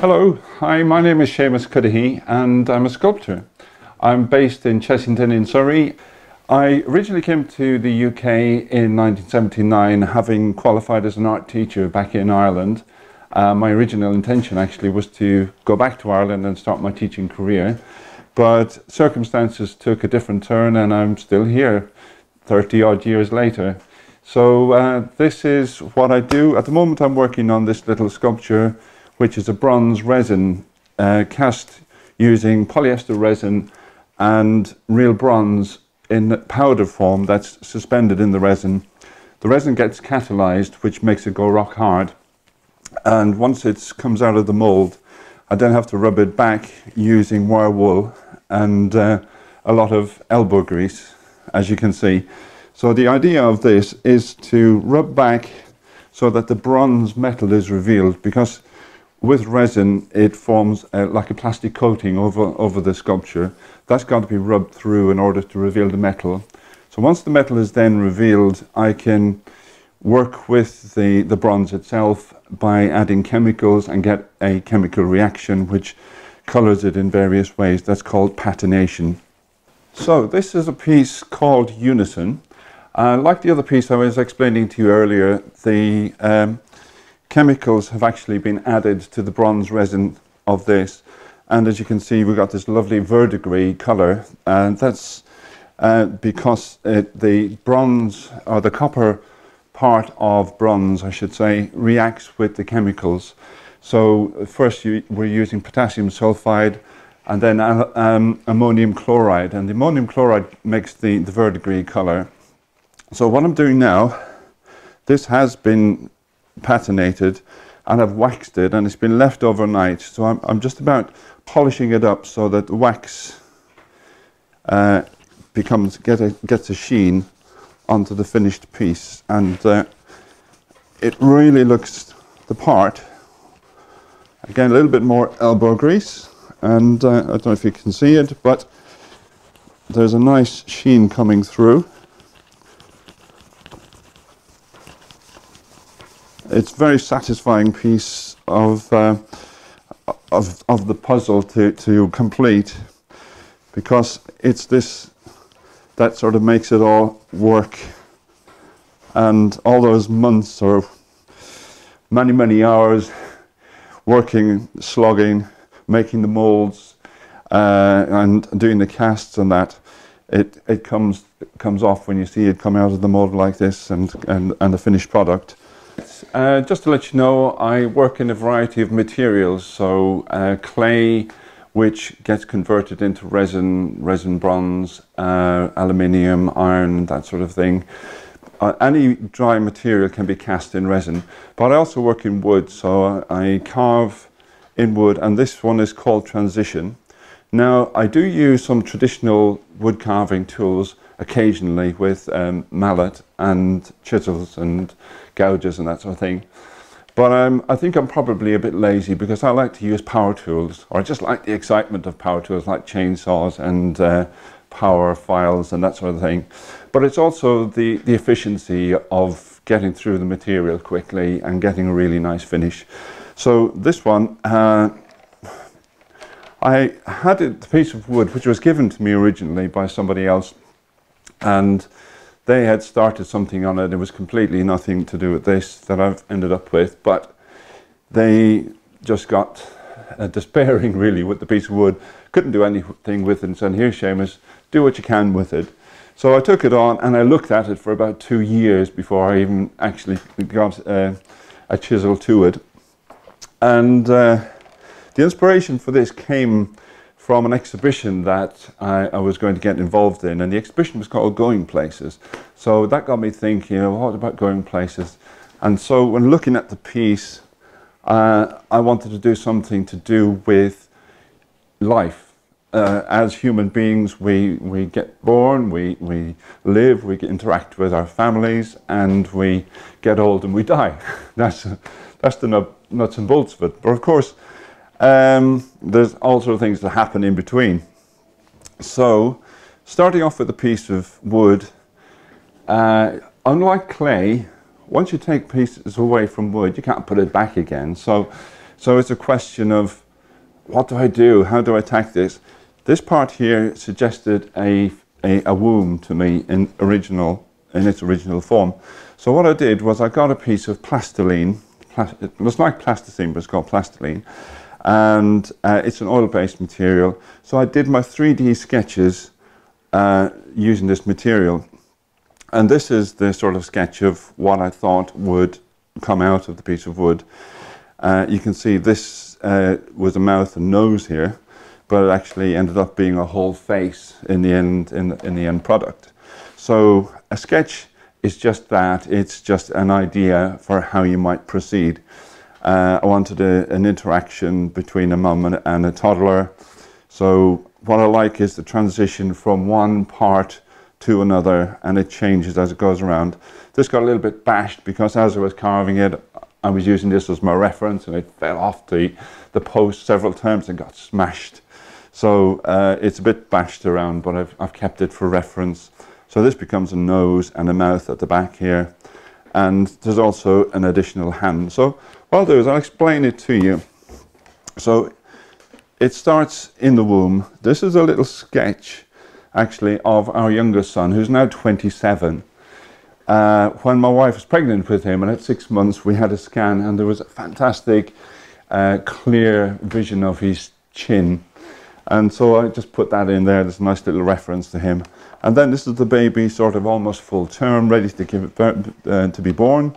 Hello, hi, my name is Seamus Cuddihy and I'm a sculptor. I'm based in Chessington in Surrey. I originally came to the UK in 1979, having qualified as an art teacher back in Ireland. My original intention actually was to go back to Ireland and start my teaching career, but circumstances took a different turn and I'm still here 30 odd years later. So this is what I do. At the moment I'm working on this little sculpture, which is a bronze resin cast using polyester resin and real bronze in powder form that's suspended in the resin. The resin gets catalyzed, which makes it go rock hard. And once it comes out of the mold, I then have to rub it back using wire wool and a lot of elbow grease, as you can see. So the idea of this is to rub back so that the bronze metal is revealed, because with resin it forms like a plastic coating over the sculpture. That's got to be rubbed through in order to reveal the metal. So once the metal is then revealed, I can work with the bronze itself by adding chemicals and get a chemical reaction which colors it in various ways. That's called patination. So this is a piece called Unison. Like the other piece I was explaining to you earlier, the chemicals have actually been added to the bronze resin of this, and as you can see we've got this lovely verdigris color, and that's because the bronze, or the copper part of bronze I should say, reacts with the chemicals. So first we're using potassium sulfide and then ammonium chloride, and the ammonium chloride makes the verdigris color. So what I'm doing now, this has been patinated and I've waxed it and it's been left overnight, so I'm just about polishing it up so that the wax gets a sheen onto the finished piece, and it really looks the part. Again, a little bit more elbow grease, and I don't know if you can see it, but there's a nice sheen coming through. It's a very satisfying piece of the puzzle to complete, because it's this that sort of makes it all work, and all those months or many hours working, slogging, making the molds and doing the casts and that, it comes off when you see it come out of the mold like this, and the finished product. Just to let you know, I work in a variety of materials, so clay, which gets converted into resin bronze, aluminium, iron, that sort of thing. Any dry material can be cast in resin, but I also work in wood, so I carve in wood, and this one is called Transition. Now, I do use some traditional wood carving tools occasionally with mallet and chisels and gouges and that sort of thing, but I think I'm probably a bit lazy, because I like to use power tools, or I just like the excitement of power tools like chainsaws and power files and that sort of thing. But it's also the efficiency of getting through the material quickly and getting a really nice finish. So this one, I had the piece of wood which was given to me originally by somebody else, and they had started something on it. It was completely nothing to do with this that I've ended up with, but they just got despairing really with the piece of wood, couldn't do anything with it, and said, "Here, Seamus, do what you can with it." So I took it on and I looked at it for about 2 years before I even actually got a chisel to it. And the inspiration for this came from an exhibition that I was going to get involved in, and the exhibition was called Going Places. So that got me thinking, what about going places? And so when looking at the piece, I wanted to do something to do with life. As human beings, we get born, we live, we interact with our families, and we get old and we die. That's the nuts and bolts of it. But of course, there's all sorts of things that happen in between. So, starting off with a piece of wood, unlike clay, once you take pieces away from wood, you can't put it back again. So So it's a question of, what do I do? How do I attack this? This part here suggested a womb to me in its original form. So what I did was I got a piece of plastiline. It was like plasticine, but it's called plastiline. And it's an oil-based material. So I did my 3D sketches using this material. And this is the sort of sketch of what I thought would come out of the piece of wood. You can see this was a mouth and nose here, but it actually ended up being a whole face in the end product. So a sketch is just that. It's just an idea for how you might proceed. I wanted an interaction between a mum and a toddler. So what I like is the transition from one part to another, and it changes as it goes around. This got a little bit bashed because as I was carving it, I was using this as my reference, and it fell off the post several times and got smashed. So it's a bit bashed around, but I've kept it for reference. So this becomes a nose and a mouth at the back here. And there's also an additional hand. So what I'll do is I'll explain it to you. So it starts in the womb. This is a little sketch, actually, of our youngest son, who's now 27. When my wife was pregnant with him, and at 6 months we had a scan, and there was a fantastic clear vision of his chin. And so I just put that in there. There's a nice little reference to him. And then this is the baby, sort of almost full term, ready to give it to be born.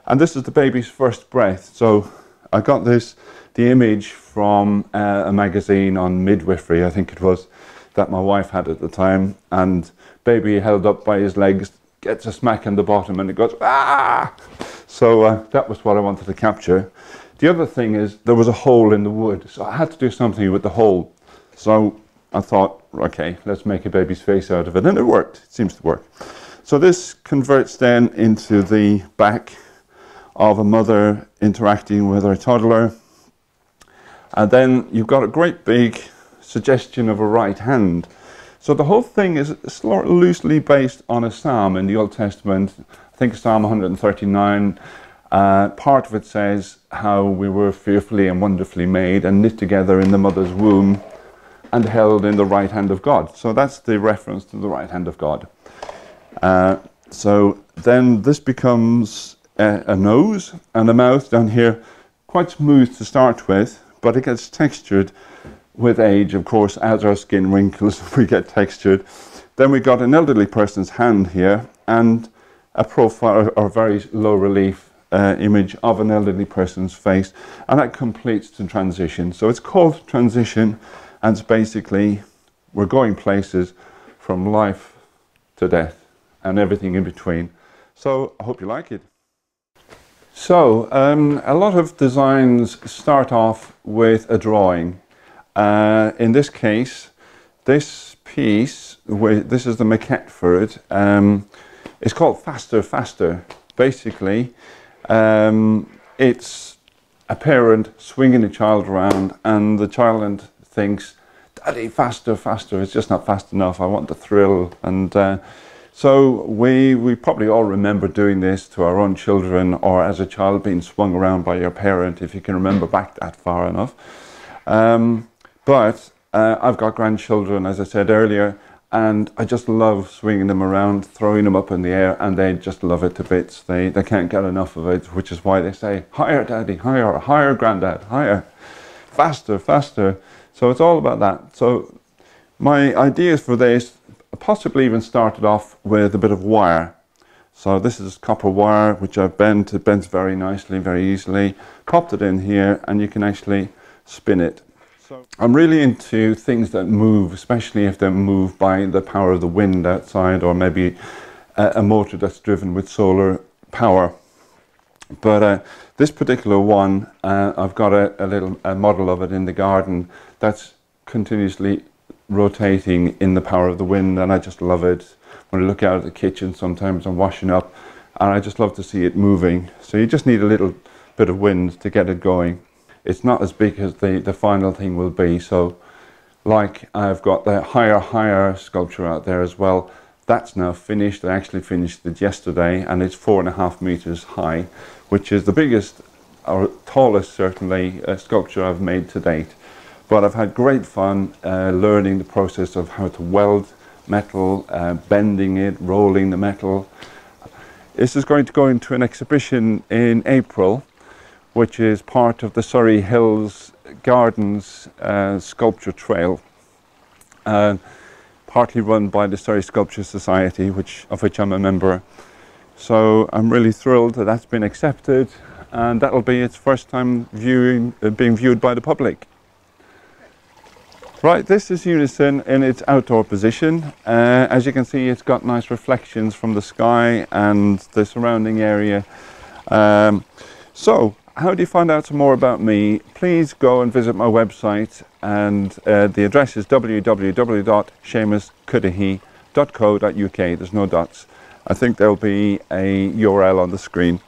And this is the baby's first breath. So I got the image from a magazine on midwifery, I think it was, that my wife had at the time. And baby held up by his legs, gets a smack in the bottom, and it goes, ah! So that was what I wanted to capture. The other thing is there was a hole in the wood, so I had to do something with the hole. So I thought, okay, let's make a baby's face out of it, and it worked. It seems to work. So this converts then into the back of a mother interacting with her toddler. And then you've got a great big suggestion of a right hand. So the whole thing is loosely based on a psalm in the Old Testament. I think Psalm 139. Part of it says how we were fearfully and wonderfully made and knit together in the mother's womb and held in the right hand of God. So that's the reference to the right hand of God. So then this becomes a nose and a mouth down here, quite smooth to start with, but it gets textured with age, of course. As our skin wrinkles, we get textured. Then we got an elderly person's hand here and a profile or very low relief image of an elderly person's face, and that completes the transition. So it's called transition, and it's basically we're going places from life to death and everything in between. So I hope you like it. So a lot of designs start off with a drawing. In this case, this piece, this is the maquette for it. It's called Faster, Faster. Basically, it's a parent swinging a child around, and the child thinks, "Daddy, faster, faster." It's just not fast enough. I want the thrill. And so we probably all remember doing this to our own children, or as a child being swung around by your parent, if you can remember back that far enough. But I've got grandchildren, as I said earlier, and I just love swinging them around, throwing them up in the air, and they just love it to bits. They can't get enough of it, which is why they say, "Higher, Daddy, higher, higher, Granddad, higher, faster, faster." So it's all about that. So my ideas for this possibly even started off with a bit of wire. So this is copper wire, which I've bent. It bends very nicely, very easily. Popped it in here, and you can actually spin it. So I'm really into things that move, especially if they're moved by the power of the wind outside, or maybe a motor that's driven with solar power. But this particular one, I've got a model of it in the garden that's continuously rotating in the power of the wind, and I just love it. When I look out at the kitchen, sometimes I'm washing up, and I just love to see it moving. So you just need a little bit of wind to get it going. It's not as big as the final thing will be. So like I've got the higher sculpture out there as well. That's now finished. I actually finished it yesterday, and it's 4.5 meters high, which is the biggest or tallest certainly, sculpture I've made to date. But I've had great fun learning the process of how to weld metal, bending it, rolling the metal. This is going to go into an exhibition in April, which is part of the Surrey Hills Gardens Sculpture Trail, partly run by the Surrey Sculpture Society, of which I'm a member. So I'm really thrilled that that's been accepted, and that'll be its first time being viewed by the public. Right, this is Unison in its outdoor position. As you can see, it's got nice reflections from the sky and the surrounding area. So, how do you find out some more about me? Please go and visit my website, and the address is www.seamuscuddihy.co.uk. There's no dots. I think there'll be a URL on the screen.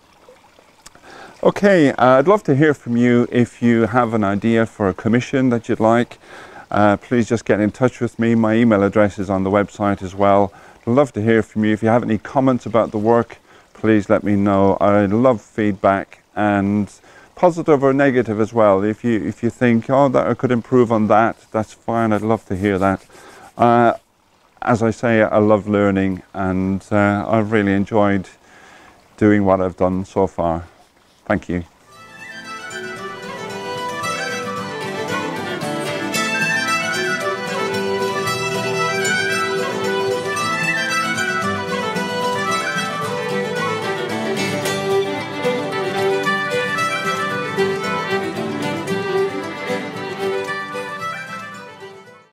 Okay, I'd love to hear from you if you have an idea for a commission that you'd like. Please just get in touch with me. My email address is on the website as well. I'd love to hear from you. If you have any comments about the work, please let me know. I love feedback, and positive or negative as well. If you think, oh, that I could improve on that, that's fine. I'd love to hear that. As I say, I love learning, and I've really enjoyed doing what I've done so far. Thank you.